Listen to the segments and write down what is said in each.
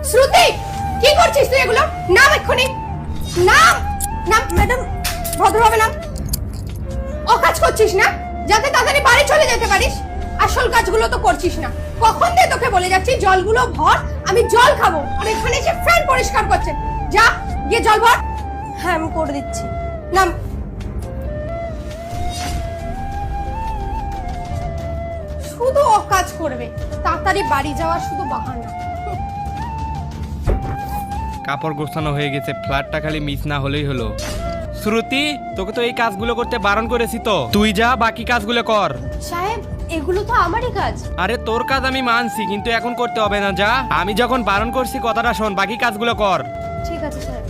শ্রুতি, কি করছিস তুই এগুলো? নাম এক্ষুনি, নাম। নাম ম্যাডাম, ভদ্রভাবে নাম। ও কাজ করছিস না যাতে তাড়াতাড়ি বাড়ি চলে যেতে পারিস? আসল কাজগুলো তো করছিস না। কখন দিয়ে তোকে বলে যাচ্ছি জলগুলো ভর, আমি জল খাবো, আর এখানে এসে ফ্যান পরিষ্কার করছে। যা গিয়ে জল ভর। হ্যাঁ আমি করে দিচ্ছি। নাম। শুধু ও কাজ করবে, তাড়াতাড়ি বাড়ি যাওয়ার শুধু বাহানা। কাপড় গোছানো হয়ে গেছে, ফ্ল্যাটটা খালি মিস না হলেই হলো। শ্রুতি, তোকে তো এই কাজগুলো করতে বারণ করেছি, তো তুই যা বাকি কাজগুলো কর। সাহেব, এগুলো তো আমারই কাজ। আরে তোর কাজ আমি মানছি, কিন্তু এখন করতে হবে না, যা। আমি যখন বারণ করছি কথাটা শোন, বাকি কাজগুলো কর। ঠিক আছে সাহেব।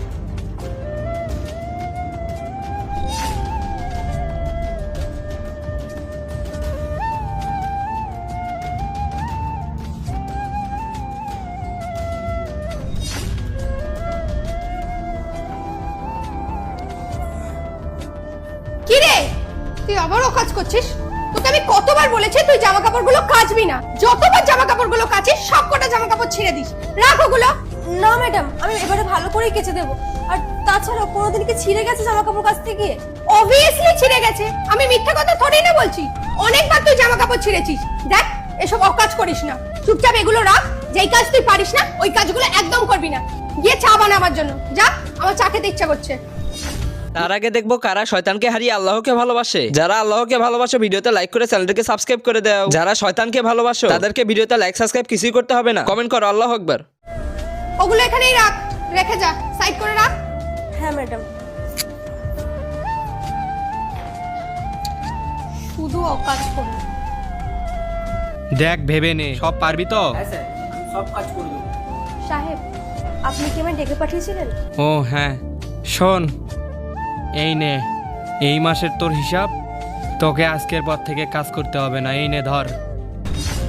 কি রে, তুই আবারও কাজ করছিস? তোকে আমি কতবার বলেছি তুই জামা কাপড়গুলো কাচবি না। যতবার জামা কাপড়গুলো কাচিস সব কটা জামা কাপড় ছিঁড়ে দিস। রাখ ওগুলো। না ম্যাডাম, আমি এবারে ভালো করেই কেচে দেবো। আর তাছাড়া কোনোদিন কি ছিঁড়ে গেছে জামা কাপড় কাচতে গিয়ে? অবভিয়াসলি ছিঁড়ে গেছে, আমি মিথ্যা কথা থোড়ি না বলছি। অনেকবার তুই জামা কাপড় ছিঁড়েছিস। দেখ, এসব অকাজ করিস না, চুপচাপ এগুলো রাখ। যেই কাজ তুই পারিস না ওই কাজগুলো একদম করবি না। গিয়ে চা বানাবার জন্য যা, আমার চা খেতে ইচ্ছা করছে। তার আগে দেখবো কারা শয়তানকে হারিয়ে আল্লাহকে ভালোবাসে। যারা আল্লাহকে ভালোবাসো ভিডিওতে লাইক করে চ্যানেলটাকে সাবস্ক্রাইব করে দাও। যারা শয়তানকে ভালোবাসো তাদেরকে ভিডিওতে লাইক সাবস্ক্রাইব কিছুই করতে হবে না, কমেন্ট করো আল্লাহু আকবার। ওগুলো এখানেই রাখ, রেখে যা, সাইড করে রাখ। হ্যাঁ ম্যাডাম। শুধু অকাজ করবে। দেখ, ভেবে নে, সব পারবি তো? সাহেব, আপনি কি আমায় ডেকে পাঠিয়েছিলেন? ও হ্যাঁ, শোন, এই নে, এই মাসের তোর হিসাব। তোকে আজকের পর থেকে কাজ করতে হবে না, এই নে ধর।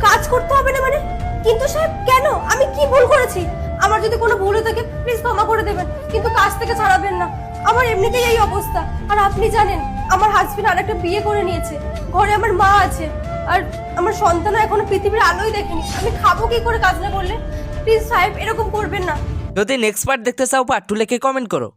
কাজ করতে হবে না মানে? কিন্তু সাহেব কেন? আমি কি ভুল করেছি? আমার যদি কোনো ভুল হয়ে থাকে প্লিজ ক্ষমা করে দেবেন, কিন্তু কাজ থেকে ছাড়াবেন না। আমার এমনিতেই এই অবস্থা, আর আপনি জানেন আমার হাজবেন্ড আরেকটা বিয়ে করে নিয়েছে। ঘরে আমার মা আছে, আর আমার সন্তানও এখনো পৃথিবীর আলোই দেখেনি। আমি খাবো কি করে কাজ না করলে? প্লিজ সাহেব, এরকম করবেন না। যদি নেক্সট পার্ট দেখতে চাও পার্ট 2 লিখে কমেন্ট করো।